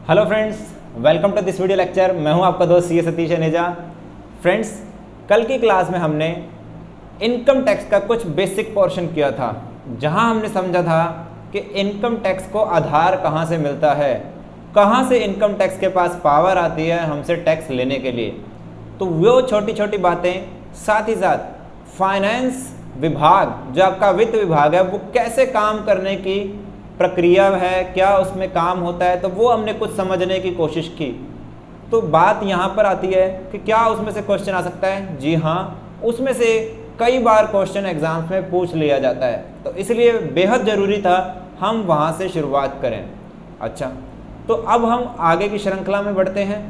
Hello friends, welcome to this video lecture. मैं हूं आपका दोस्त सी सतीश अनेजा। फ्रेंड्स, कल की क्लास में हमने इनकम टैक्स का कुछ बेसिक पोर्शन किया था, जहां हमने समझा था कि इनकम टैक्स को आधार कहां से मिलता है, कहां से इनकम टैक्स के पास पावर आती है हमसे टैक्स लेने के लिए। तो वो छोटी छोटी बातें, साथ ही साथ फाइनेंस विभाग जो आपका वित्त विभाग है वो कैसे काम करने की प्रक्रिया है, क्या उसमें काम होता है, तो वो हमने कुछ समझने की कोशिश की। तो बात यहाँ पर आती है कि क्या उसमें से क्वेश्चन आ सकता है? जी हाँ, उसमें से कई बार क्वेश्चन एग्जाम्स में पूछ लिया जाता है, तो इसलिए बेहद ज़रूरी था हम वहाँ से शुरुआत करें। अच्छा, तो अब हम आगे की श्रृंखला में बढ़ते हैं।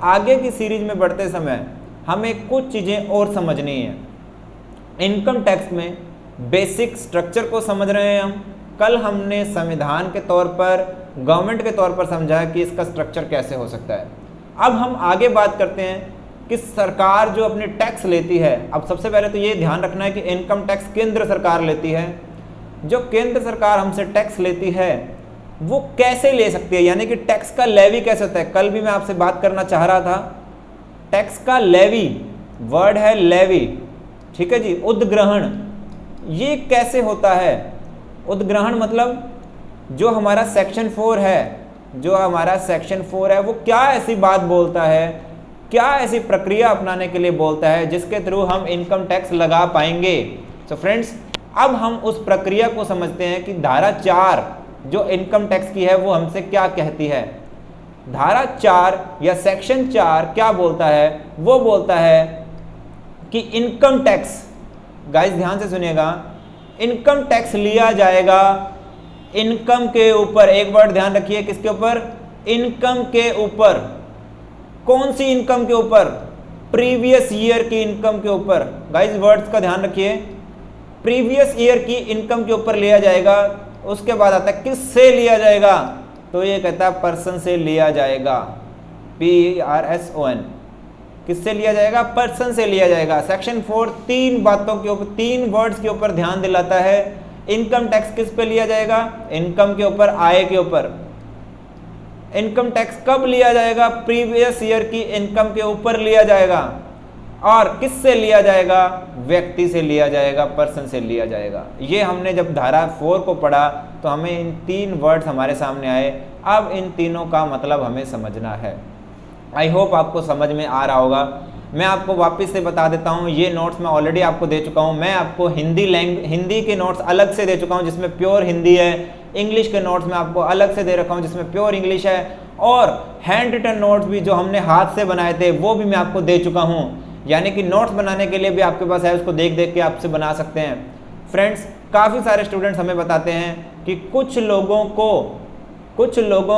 आगे की सीरीज में बढ़ते समय हमें कुछ चीज़ें और समझनी है। इनकम टैक्स में बेसिक स्ट्रक्चर को समझ रहे हैं हम। कल हमने संविधान के तौर पर, गवर्नमेंट के तौर पर समझा कि इसका स्ट्रक्चर कैसे हो सकता है। अब हम आगे बात करते हैं कि सरकार जो अपनी टैक्स लेती है। अब सबसे पहले तो ये ध्यान रखना है कि इनकम टैक्स केंद्र सरकार लेती है। जो केंद्र सरकार हमसे टैक्स लेती है वो कैसे ले सकती है, यानी कि टैक्स का लेवी कैसे होता है। कल भी मैं आपसे बात करना चाह रहा था। टैक्स का लेवी, वर्ड है लेवी, ठीक है जी। उद्ग्रहण, ये कैसे होता है? उद्ग्रहण मतलब जो हमारा सेक्शन 4 है, जो हमारा सेक्शन 4 है वो क्या ऐसी बात बोलता है, क्या ऐसी प्रक्रिया अपनाने के लिए बोलता है जिसके थ्रू हम इनकम टैक्स लगा पाएंगे। तो फ्रेंड्स, अब हम उस प्रक्रिया को समझते हैं कि धारा 4 जो इनकम टैक्स की है वो हमसे क्या कहती है। धारा 4 या सेक्शन 4 क्या बोलता है? वो बोलता है कि इनकम टैक्स, गाइस ध्यान से सुनिएगा, इनकम टैक्स लिया जाएगा इनकम के ऊपर। एक वर्ड ध्यान रखिए, किसके ऊपर? इनकम के ऊपर। कौन सी इनकम के ऊपर? प्रीवियस ईयर की इनकम के ऊपर। गाइस वर्ड्स का ध्यान रखिए, प्रीवियस ईयर की इनकम के ऊपर लिया जाएगा। उसके बाद आता है किससे लिया जाएगा, तो ये कहता है पर्सन से लिया जाएगा, PRSON। किससे लिया जाएगा? पर्सन से लिया जाएगा। सेक्शन 4 तीन बातों के ऊपर, तीन वर्ड्स के ऊपर ध्यान दिलाता है। इनकम टैक्स किस पे लिया जाएगा? इनकम के ऊपर, आय के ऊपर। इनकम टैक्स कब लिया जाएगा? प्रीवियस ईयर की इनकम के ऊपर लिया जाएगा। और किससे लिया जाएगा? व्यक्ति से लिया जाएगा, पर्सन से लिया जाएगा। ये हमने जब धारा 4 को पढ़ा तो हमें इन तीन वर्ड्स हमारे सामने आए। अब इन तीनों का मतलब हमें समझना है। आई होप आपको समझ में आ रहा होगा। मैं आपको वापस से बता देता हूँ, ये नोट्स मैं ऑलरेडी आपको दे चुका हूँ। मैं आपको हिंदी के नोट्स अलग से दे चुका हूँ जिसमें प्योर हिंदी है। इंग्लिश के नोट्स मैं आपको अलग से दे रखा हूँ जिसमें प्योर इंग्लिश है। और हैंड रिटन नोट्स भी जो हमने हाथ से बनाए थे वो भी मैं आपको दे चुका हूँ। यानी कि नोट्स बनाने के लिए भी आपके पास है, उसको देख देख के आपसे बना सकते हैं। फ्रेंड्स, काफ़ी सारे स्टूडेंट्स हमें बताते हैं कि कुछ लोगों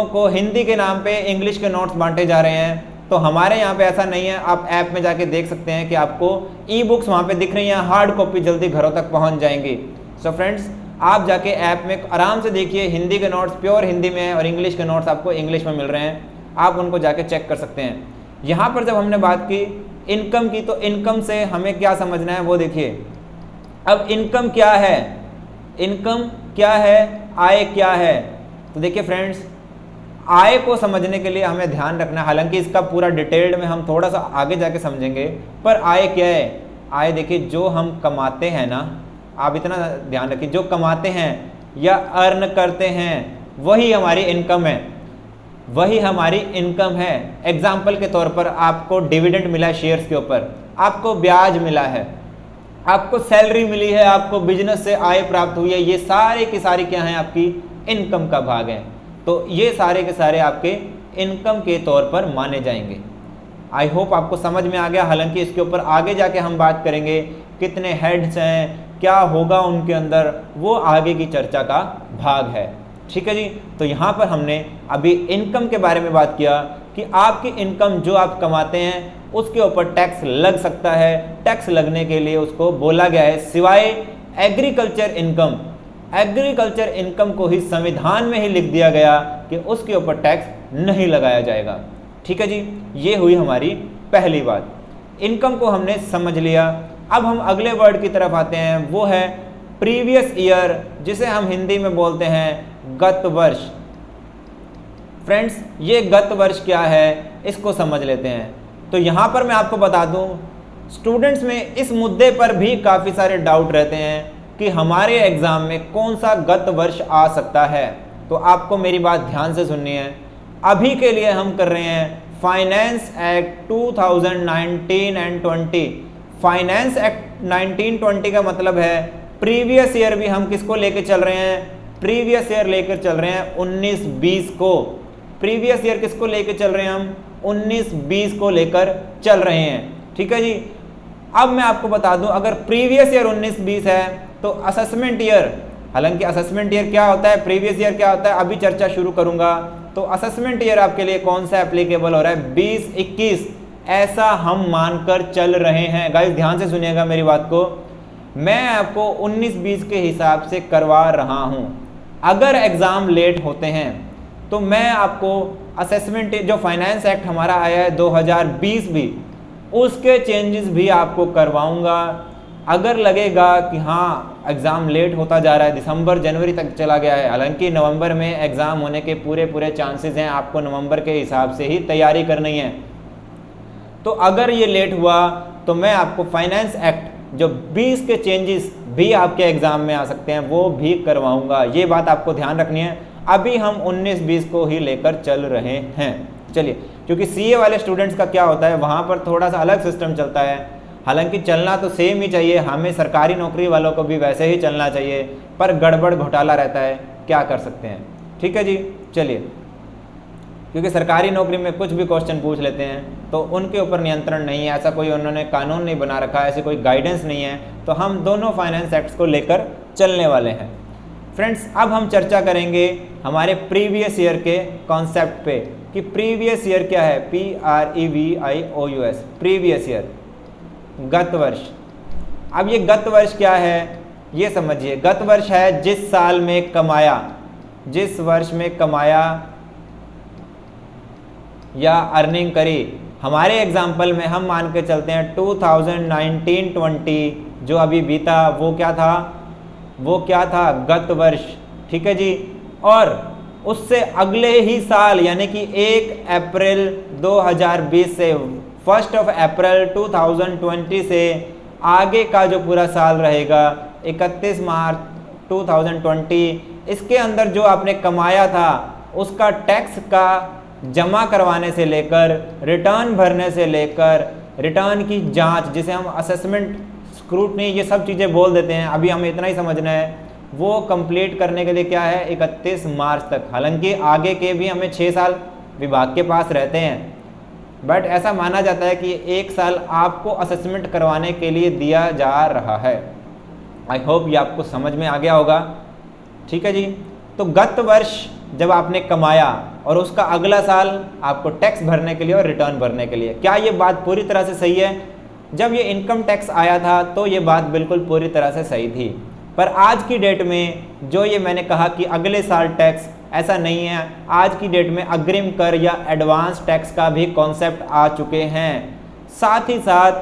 को हिंदी के नाम पे इंग्लिश के नोट्स बांटे जा रहे हैं। तो हमारे यहाँ पे ऐसा नहीं है। आप ऐप में जाके देख सकते हैं कि आपको ई बुक्स वहाँ पे दिख रही हैं, हार्ड कॉपी जल्दी घरों तक पहुँच जाएंगी। सो फ्रेंड्स, आप जाके ऐप में आराम से देखिए, हिंदी के नोट्स प्योर हिंदी में है और इंग्लिश के नोट्स आपको इंग्लिश में मिल रहे हैं। आप उनको जाके चेक कर सकते हैं। यहाँ पर जब हमने बात की इनकम की, तो इनकम से हमें क्या समझना है वो देखिए। अब इनकम क्या है? इनकम क्या है? आय क्या है? तो देखिए फ्रेंड्स, आय को समझने के लिए हमें ध्यान रखना है। हालांकि इसका पूरा डिटेल्ड में हम थोड़ा सा आगे जाके समझेंगे, पर आय क्या है? आय देखिए, जो हम कमाते हैं ना, आप इतना ध्यान रखिए, जो कमाते हैं या अर्न करते हैं वही हमारी इनकम है, वही हमारी इनकम है। एग्जाम्पल के तौर पर आपको डिविडेंड मिला है शेयर्स के ऊपर, आपको ब्याज मिला है, आपको सैलरी मिली है, आपको बिजनेस से आय प्राप्त हुई है, ये सारे की सारी क्या हैं? आपकी इनकम का भाग है। तो ये सारे के सारे आपके इनकम के तौर पर माने जाएंगे। आई होप आपको समझ में आ गया। हालांकि इसके ऊपर आगे जाके हम बात करेंगे, कितने हेड्स हैं, क्या होगा उनके अंदर, वो आगे की चर्चा का भाग है। ठीक है जी। तो यहाँ पर हमने अभी इनकम के बारे में बात किया कि आपकी इनकम जो आप कमाते हैं उसके ऊपर टैक्स लग सकता है। टैक्स लगने के लिए उसको बोला गया है, सिवाय एग्रीकल्चर इनकम। एग्रीकल्चर इनकम को ही संविधान में ही लिख दिया गया कि उसके ऊपर टैक्स नहीं लगाया जाएगा। ठीक है जी, ये हुई हमारी पहली बात। इनकम को हमने समझ लिया। अब हम अगले वर्ड की तरफ आते हैं, वो है प्रीवियस ईयर, जिसे हम हिंदी में बोलते हैं गत वर्ष। फ्रेंड्स ये गत वर्ष क्या है इसको समझ लेते हैं। तो यहाँ पर मैं आपको बता दूँ, स्टूडेंट्स में इस मुद्दे पर भी काफ़ी सारे डाउट रहते हैं कि हमारे एग्ज़ाम में कौन सा गत वर्ष आ सकता है। तो आपको मेरी बात ध्यान से सुननी है। अभी के लिए हम कर रहे हैं finance act 2019 and 20। Finance act 1920 का मतलब है प्रीवियस ईयर भी हम किसको लेके चल रहे हैं, प्रीवियस ईयर लेकर चल रहे हैं 19-20 को। प्रीवियस ईयर किसको लेकर चल रहे हैं हम, 19-20 को लेकर चल रहे हैं। ठीक है जी। अब मैं आपको बता दूं, अगर प्रीवियस ईयर 19-20 है तो असेसमेंट ईयर, हालांकि असेसमेंट ईयर क्या होता है, प्रीवियस ईयर क्या होता है, अभी चर्चा शुरू करूंगा। तो असेसमेंट ईयर आपके लिए कौन सा एप्लीकेबल हो रहा है, 20-21 ऐसा हम मानकर चल रहे हैं। गाइस ध्यान से सुनिएगा मेरी बात को, मैं आपको 19-20 के हिसाब से करवा रहा हूं। अगर एग्ज़ाम लेट होते हैं तो मैं आपको असेसमेंट जो फाइनेंस एक्ट हमारा आया है 2020 भी, उसके चेंजेस भी आपको करवाऊंगा। अगर लगेगा कि हाँ एग्ज़ाम लेट होता जा रहा है, दिसंबर जनवरी तक चला गया है, हालांकि नवंबर में एग्ज़ाम होने के पूरे चांसेस हैं, आपको नवंबर के हिसाब से ही तैयारी करनी है। तो अगर ये लेट हुआ तो मैं आपको फाइनेंस एक्ट जो 20 के चेंजेस भी आपके एग्ज़ाम में आ सकते हैं वो भी करवाऊंगा। ये बात आपको ध्यान रखनी है। अभी हम 19-20 को ही लेकर चल रहे हैं। चलिए, क्योंकि सीए वाले स्टूडेंट्स का क्या होता है, वहाँ पर थोड़ा सा अलग सिस्टम चलता है। हालांकि चलना तो सेम ही चाहिए, हमें सरकारी नौकरी वालों को भी वैसे ही चलना चाहिए, पर गड़बड़ घोटाला रहता है, क्या कर सकते हैं। ठीक है जी। चलिए, क्योंकि सरकारी नौकरी में कुछ भी क्वेश्चन पूछ लेते हैं तो उनके ऊपर नियंत्रण नहीं है, ऐसा कोई उन्होंने कानून नहीं बना रखा है, ऐसी कोई गाइडेंस नहीं है। तो हम दोनों फाइनेंस एक्ट्स को लेकर चलने वाले हैं। फ्रेंड्स, अब हम चर्चा करेंगे हमारे प्रीवियस ईयर के कॉन्सेप्ट पे कि प्रीवियस ईयर क्या है, PREVIOUS, प्रीवियस ईयर, गत वर्ष। अब ये गत वर्ष क्या है ये समझिए। गत वर्ष है जिस साल में कमाया, जिस वर्ष में कमाया या अर्निंग करी। हमारे एग्जाम्पल में हम मान के चलते हैं 2019-20 जो अभी बीता वो क्या था, वो क्या था, गत वर्ष। ठीक है जी। और उससे अगले ही साल यानी कि 1 अप्रैल 2020 से 1 अप्रैल 2020 से आगे का जो पूरा साल रहेगा 31 मार्च 2020, इसके अंदर जो आपने कमाया था उसका टैक्स का जमा करवाने से लेकर, रिटर्न भरने से लेकर, रिटर्न की जांच जिसे हम असेसमेंट, स्क्रूटनी, ये सब चीज़ें बोल देते हैं, अभी हमें इतना ही समझना है, वो कंप्लीट करने के लिए क्या है 31 मार्च तक। हालांकि आगे के भी हमें 6 साल विभाग के पास रहते हैं, बट ऐसा माना जाता है कि 1 साल आपको असेसमेंट करवाने के लिए दिया जा रहा है। आई होप ये आपको समझ में आ गया होगा। ठीक है जी। तो गत वर्ष जब आपने कमाया और उसका अगला साल आपको टैक्स भरने के लिए और रिटर्न भरने के लिए, क्या ये बात पूरी तरह से सही है? जब ये इनकम टैक्स आया था तो ये बात बिल्कुल पूरी तरह से सही थी, पर आज की डेट में जो ये मैंने कहा कि अगले साल टैक्स, ऐसा नहीं है। आज की डेट में अग्रिम कर या एडवांस टैक्स का भी कॉन्सेप्ट आ चुके हैं, साथ ही साथ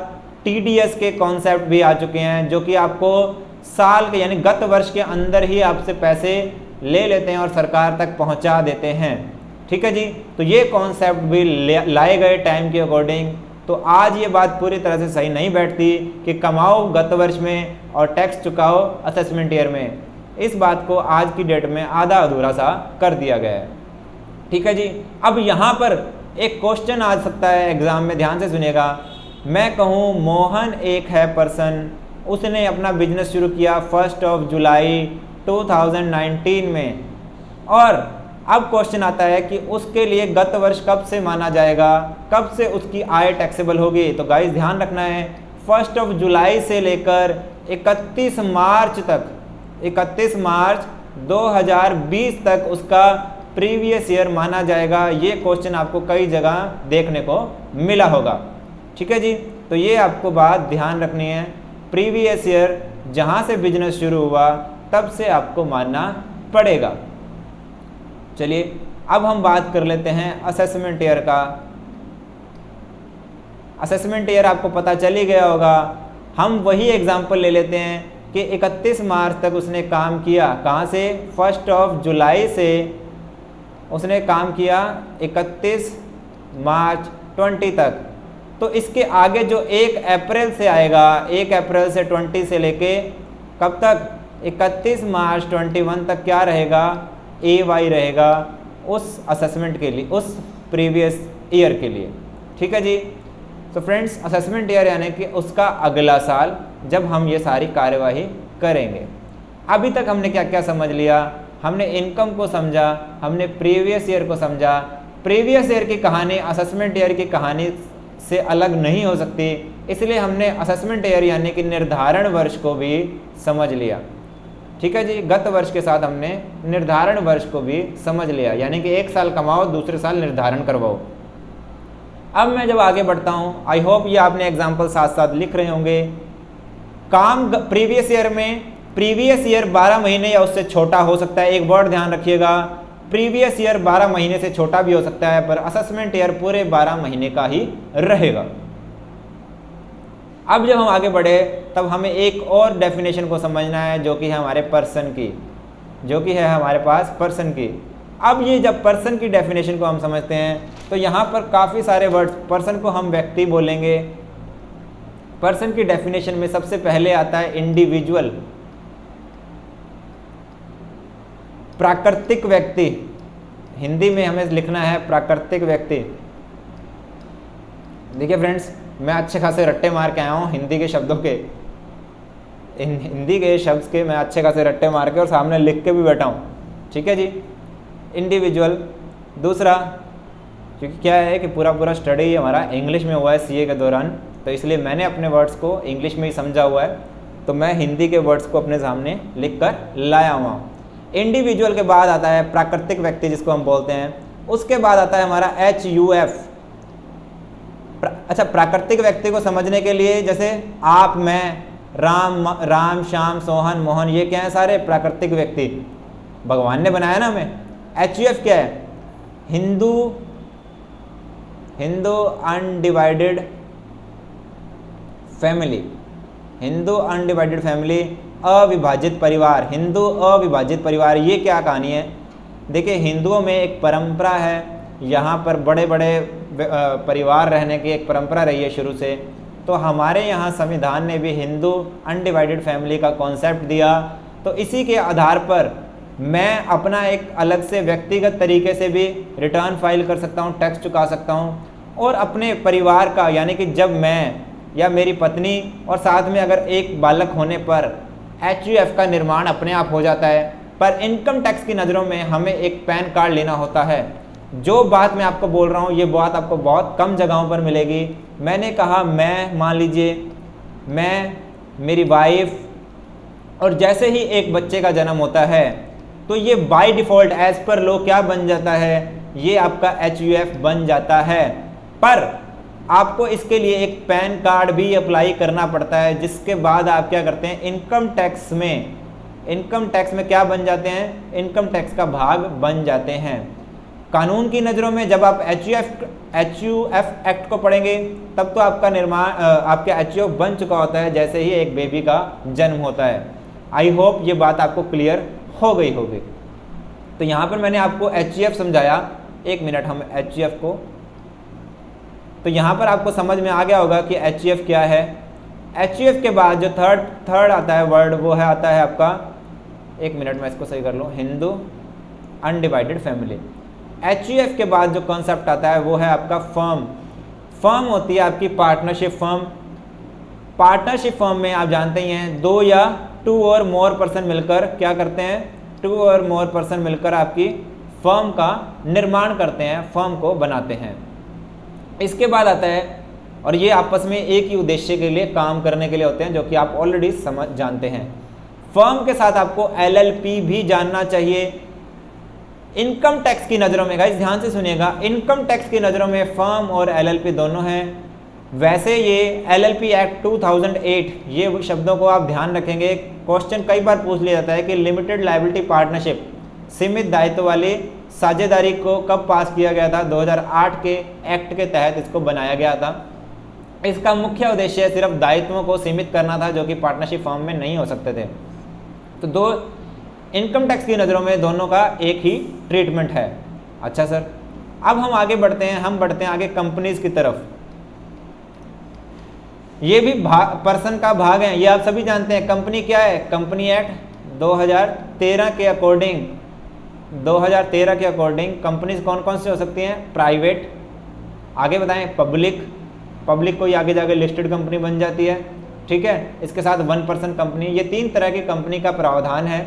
TDS के कॉन्सेप्ट भी आ चुके हैं, जो कि आपको साल के यानी गत वर्ष के अंदर ही आपसे पैसे ले लेते हैं और सरकार तक पहुंचा देते हैं। ठीक है जी। तो ये कॉन्सेप्ट भी लाए गए टाइम के अकॉर्डिंग। तो आज ये बात पूरी तरह से सही नहीं बैठती कि कमाओ गत वर्ष में और टैक्स चुकाओ असेसमेंट ईयर में। इस बात को आज की डेट में आधा अधूरा सा कर दिया गया है। ठीक है जी। अब यहाँ पर एक क्वेश्चन आ सकता है एग्जाम में, ध्यान से सुनिएगा। मैं कहूँ मोहन एक है पर्सन, उसने अपना बिजनेस शुरू किया 1 जुलाई 2019 में, और अब क्वेश्चन आता है कि उसके लिए गत वर्ष कब से माना जाएगा, कब से उसकी आय टैक्सेबल होगी। तो गाइस ध्यान रखना है, 1 जुलाई से लेकर 31 मार्च तक, 31 मार्च 2020 तक उसका प्रीवियस ईयर माना जाएगा। ये क्वेश्चन आपको कई जगह देखने को मिला होगा। ठीक है जी। तो ये आपको बात ध्यान रखनी है, प्रीवियस ईयर जहाँ से बिजनेस शुरू हुआ तब से आपको मानना पड़ेगा। चलिए, अब हम बात कर लेते हैं असेसमेंट ईयर का। असेसमेंट ईयर आपको पता चल ही गया होगा। हम वही एग्जाम्पल ले लेते हैं कि 31 मार्च तक उसने काम किया, कहाँ से, 1 जुलाई से उसने काम किया 31 मार्च 20 तक। तो इसके आगे जो 1 अप्रैल से आएगा, 1 अप्रैल से 20 से लेके कब तक 31 मार्च 21 तक क्या रहेगा, AY रहेगा उस असेसमेंट के लिए, उस प्रीवियस ईयर के लिए। ठीक है जी। तो फ्रेंड्स असेसमेंट ईयर यानी कि उसका अगला साल जब हम ये सारी कार्यवाही करेंगे। अभी तक हमने क्या क्या समझ लिया, हमने इनकम को समझा, हमने प्रीवियस ईयर को समझा। प्रीवियस ईयर की कहानी असेसमेंट ईयर की कहानी से अलग नहीं हो सकती, इसलिए हमने असेसमेंट ईयर यानी कि निर्धारण वर्ष को भी समझ लिया। ठीक है जी, गत वर्ष के साथ हमने निर्धारण वर्ष को भी समझ लिया, यानी कि एक साल कमाओ दूसरे साल निर्धारण करवाओ। अब मैं जब आगे बढ़ता हूँ, आई होप ये आपने एग्जाम्पल साथ साथ लिख रहे होंगे। काम प्रीवियस ईयर में, प्रीवियस ईयर 12 महीने या उससे छोटा हो सकता है। एक वर्ड ध्यान रखिएगा, प्रीवियस ईयर 12 महीने से छोटा भी हो सकता है, पर असेसमेंट ईयर पूरे 12 महीने का ही रहेगा। अब जब हम आगे बढ़े तब हमें एक और डेफिनेशन को समझना है, जो कि है हमारे पर्सन की, जो कि है हमारे पास पर्सन की। अब ये जब पर्सन की डेफिनेशन को हम समझते हैं तो यहाँ पर काफ़ी सारे वर्ड्स, पर्सन को हम व्यक्ति बोलेंगे। पर्सन की डेफिनेशन में सबसे पहले आता है इंडिविजुअल, प्राकृतिक व्यक्ति। हिंदी में हमें लिखना है प्राकृतिक व्यक्ति। देखिए फ्रेंड्स, मैं अच्छे खासे रट्टे मार के आया हूँ हिंदी के शब्दों के, हिंदी के शब्द के मैं अच्छे खासे रट्टे मार के और सामने लिख के भी बैठा हूँ। ठीक है जी, इंडिविजुअल। दूसरा, क्योंकि क्या है कि पूरा स्टडी हमारा इंग्लिश में हुआ है सीए के दौरान, तो इसलिए मैंने अपने वर्ड्स को इंग्लिश में ही समझा हुआ है, तो मैं हिंदी के वर्ड्स को अपने सामने लिख कर लाया हुआ हूँ। इंडिविजुअल के बाद आता है प्राकृतिक व्यक्ति जिसको हम बोलते हैं, उसके बाद आता है हमारा HUF। अच्छा, प्राकृतिक व्यक्ति को समझने के लिए जैसे आप, मैं, राम, श्याम, सोहन, मोहन, ये क्या है, सारे प्राकृतिक व्यक्ति भगवान ने बनाया ना हमें। HUF क्या है, Hindu undivided family, Hindu undivided family, अविभाजित परिवार, हिंदू अविभाजित परिवार। ये क्या कहानी है, देखिए हिंदुओं में एक परंपरा है, यहाँ पर बड़े बड़े परिवार रहने की एक परंपरा रही है शुरू से। तो हमारे यहाँ संविधान ने भी हिंदू अनडिवाइडेड फैमिली का कॉन्सेप्ट दिया, तो इसी के आधार पर मैं अपना एक अलग से व्यक्तिगत तरीके से भी रिटर्न फाइल कर सकता हूँ, टैक्स चुका सकता हूँ, और अपने परिवार का, यानी कि जब मैं या मेरी पत्नी और साथ में अगर एक बालक होने पर HUF का निर्माण अपने आप हो जाता है। पर इनकम टैक्स की नज़रों में हमें एक पैन कार्ड लेना होता है। जो बात मैं आपको बोल रहा हूँ, ये बात आपको बहुत कम जगहों पर मिलेगी। मैंने कहा मैं, मान लीजिए मैं, मेरी वाइफ, और जैसे ही एक बच्चे का जन्म होता है तो ये by default as per law क्या बन जाता है, ये आपका HUF बन जाता है। पर आपको इसके लिए एक पैन कार्ड भी अप्लाई करना पड़ता है, जिसके बाद आप क्या करते हैं, इनकम टैक्स में क्या बन जाते हैं, इनकम टैक्स का भाग बन जाते हैं। कानून की नज़रों में जब आप HUF एक्ट को पढ़ेंगे तब तो आपका निर्माण, आपका HUF बन चुका होता है जैसे ही एक बेबी का जन्म होता है। आई होप ये बात आपको क्लियर हो गई होगी। तो यहाँ पर मैंने आपको HUF समझाया, एक मिनट हम HUF को, तो यहाँ पर आपको समझ में आ गया होगा कि HUF क्या है। HUF के बाद जो थर्ड आता है वर्ड, वो है आता है आपका, एक मिनट मैं इसको सही कर लूँ, हिंदू अनडिवाइडेड फैमिली। HUF के बाद जो कॉन्सेप्ट आता है वो है आपका फर्म होती है आपकी पार्टनरशिप फर्म। पार्टनरशिप फर्म में आप जानते ही हैं, 2 या 2 और मोर पर्सन मिलकर क्या करते हैं, 2 और मोर पर्सन मिलकर आपकी फर्म का निर्माण करते हैं, फर्म को बनाते हैं। इसके बाद आता है, और ये आपस में एक ही उद्देश्य के लिए काम करने के लिए होते हैं, जो कि आप ऑलरेडी जानते हैं। फर्म के साथ आपको LLP भी जानना चाहिए। इनकम टैक्स की नज़रों में, गाइस ध्यान से सुनिएगा, इनकम टैक्स की नज़रों में फर्म और LLP दोनों हैं। वैसे ये LLP एक्ट 2008, ये शब्दों को आप ध्यान रखेंगे, क्वेश्चन कई बार पूछ लिया जाता है कि लिमिटेड लायबिलिटी पार्टनरशिप, सीमित दायित्व वाली साझेदारी को कब पास किया गया था, 2008 के एक्ट के तहत इसको बनाया गया था। इसका मुख्य उद्देश्य सिर्फ दायित्वों को सीमित करना था, जो कि पार्टनरशिप फर्म में नहीं हो सकते थे। तो दो इनकम टैक्स की नज़रों में दोनों का एक ही ट्रीटमेंट है। अच्छा सर, अब हम आगे बढ़ते हैं, हम बढ़ते हैं आगे कंपनीज की तरफ। ये भी पर्सन का भाग है, ये आप सभी जानते हैं। कंपनी क्या है? कंपनी एक्ट 2013 के अकॉर्डिंग, 2013 के अकॉर्डिंग कंपनीज कौन कौन सी हो सकती हैं? प्राइवेट, आगे बताएं पब्लिक, पब्लिक कोई आगे जाके लिस्टेड कंपनी बन जाती है, ठीक है। इसके साथ 1% कंपनी, ये 3 तरह की कंपनी का प्रावधान है।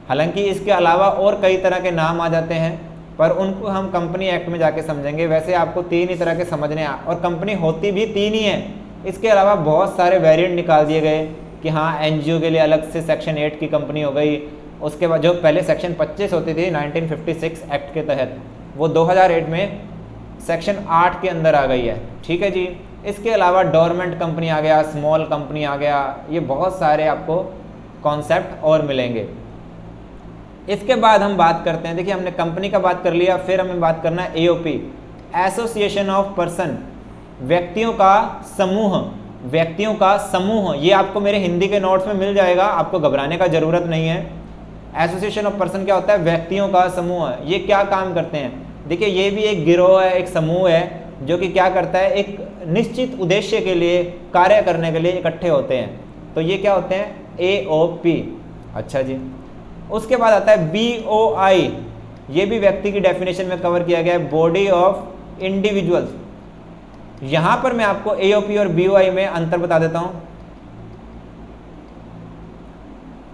हालांकि इसके अलावा और कई तरह के नाम आ जाते हैं, पर उनको हम कंपनी एक्ट में जाके समझेंगे। वैसे आपको 3 ही तरह के समझने और कंपनी होती भी 3 ही है। इसके अलावा बहुत सारे वेरिएंट निकाल दिए गए कि हाँ एनजीओ के लिए अलग से सेक्शन 8 की कंपनी हो गई। उसके बाद जो पहले सेक्शन 25 होती थी 1956 एक्ट के तहत, वो 2008 में सेक्शन 8 के अंदर आ गई है, ठीक है जी। इसके अलावा डोरमेंट कंपनी आ गया, स्मॉल कंपनी आ गया, ये बहुत सारे आपको कॉन्सेप्ट और मिलेंगे। इसके बाद हम बात करते हैं, देखिए हमने कंपनी का बात कर लिया, फिर हमें बात करना है एओपी, एसोसिएशन ऑफ पर्सन, व्यक्तियों का समूह, व्यक्तियों का समूह। ये आपको मेरे हिंदी के नोट्स में मिल जाएगा, आपको घबराने का ज़रूरत नहीं है। एसोसिएशन ऑफ पर्सन क्या होता है? व्यक्तियों का समूह। ये क्या काम करते हैं? देखिए ये भी एक गिरोह है, एक समूह है जो कि क्या करता है, एक निश्चित उद्देश्य के लिए कार्य करने के लिए इकट्ठे होते हैं। तो ये क्या होते हैं? एओपी। अच्छा जी, उसके बाद आता है बीओआई, ये भी व्यक्ति की डेफिनेशन में कवर किया गया है, बॉडी ऑफ इंडिविजुअल्स। यहां पर मैं आपको एओपी और बीओआई में अंतर बता देता हूं।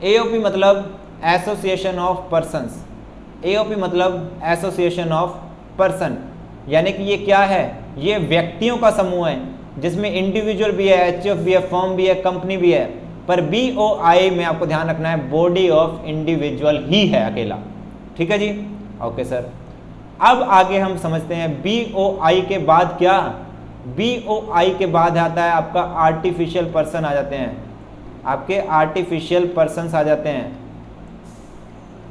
एओपी मतलब एसोसिएशन ऑफ पर्सन्स, एओपी मतलब एसोसिएशन ऑफ पर्सन, यानी कि ये क्या है? ये व्यक्तियों का समूह है जिसमें इंडिविजुअल भी है, एचएफ भी है, फर्म भी है, कंपनी भी है। पर बीओआई में आपको ध्यान रखना है, बॉडी ऑफ इंडिविजुअल ही है अकेला, ठीक है जी। ओके सर, अब आगे हम समझते हैं बीओआई के बाद क्या? बीओआई के बाद आता है आपका आर्टिफिशियल पर्सन आ जाते हैं, आपके आर्टिफिशियल पर्सन्स आ जाते हैं।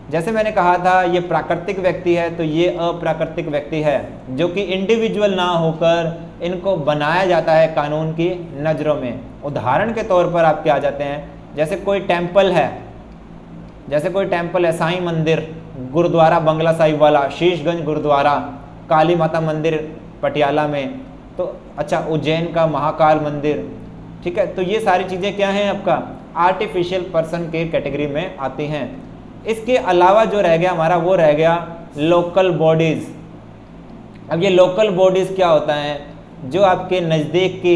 जैसे मैंने कहा था ये प्राकृतिक व्यक्ति है, तो ये अप्राकृतिक व्यक्ति है जो कि इंडिविजुअल ना होकर इनको बनाया जाता है कानून की नज़रों में। उदाहरण के तौर पर आपके आ जाते हैं, जैसे कोई टेम्पल है, जैसे कोई टेम्पल है, साईं मंदिर, गुरुद्वारा बंगला साहिब वाला, शीशगंज गुरुद्वारा, काली माता मंदिर पटियाला में, तो अच्छा उज्जैन का महाकाल मंदिर, ठीक है। तो ये सारी चीज़ें क्या हैं? आपका आर्टिफिशियल पर्सन के कैटेगरी में आती हैं। इसके अलावा जो रह गया हमारा, वो रह गया लोकल बॉडीज़। अब ये लोकल बॉडीज़ क्या होता है? जो आपके नज़दीक की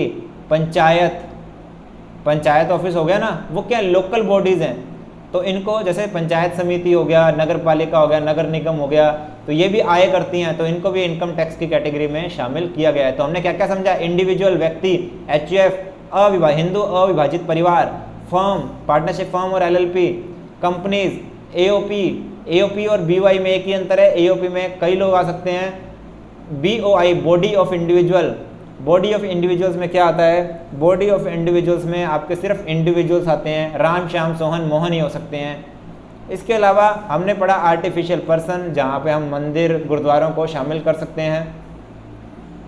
पंचायत ऑफिस हो गया ना, वो क्या लोकल बॉडीज़ हैं। तो इनको जैसे पंचायत समिति हो गया, नगर पालिका हो गया, नगर निगम हो गया, तो ये भी आय करती हैं, तो इनको भी इनकम टैक्स की कैटेगरी में शामिल किया गया है। तो हमने क्या क्या समझा? इंडिविजुअल व्यक्ति, एचयूएफ हिंदू अविभाजित परिवार, फर्म पार्टनरशिप फर्म और एलएलपी, कंपनीज, एओपी और बीओआई में एक ही अंतर है, एओपी में कई लोग आ सकते हैं। BOI body of individual, body of individuals में क्या आता है? बॉडी ऑफ इंडिविजुअल्स में आपके सिर्फ इंडिविजुअल्स आते हैं, राम श्याम सोहन मोहन ही हो सकते हैं। इसके अलावा हमने पढ़ा आर्टिफिशियल पर्सन, जहाँ पे हम मंदिर गुरुद्वारों को शामिल कर सकते हैं,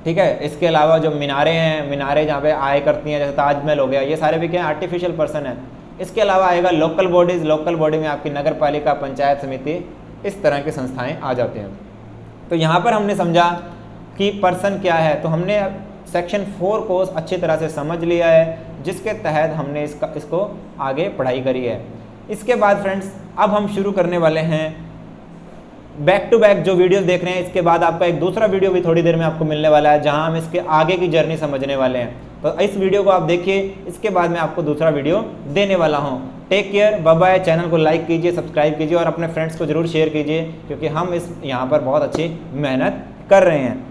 ठीक है। इसके अलावा जो मीनारें हैं, मीनारें जहाँ पे आय करती हैं, जैसे ताजमहल हो गया, ये सारे भी क्या है? आर्टिफिशियल पर्सन है। इसके अलावा आएगा लोकल बॉडीज़, लोकल बॉडी में आपकी नगर पालिका, पंचायत समिति, इस तरह की संस्थाएं आ जाती हैं। तो यहाँ पर हमने समझा कि पर्सन क्या है, तो हमने सेक्शन 4 को अच्छी तरह से समझ लिया है, जिसके तहत हमने इसको आगे पढ़ाई करी है। इसके बाद फ्रेंड्स अब हम शुरू करने वाले हैं बैक टू बैक जो वीडियोस देख रहे हैं, इसके बाद आपका एक दूसरा वीडियो भी थोड़ी देर में आपको मिलने वाला है, जहां हम इसके आगे की जर्नी समझने वाले हैं। तो इस वीडियो को आप देखिए, इसके बाद मैं आपको दूसरा वीडियो देने वाला हूं। Take care, bye bye. Channel को लाइक कीजिए, सब्सक्राइब कीजिए और अपने फ्रेंड्स को जरूर शेयर कीजिए, क्योंकि हम यहाँ पर बहुत अच्छी मेहनत कर रहे हैं।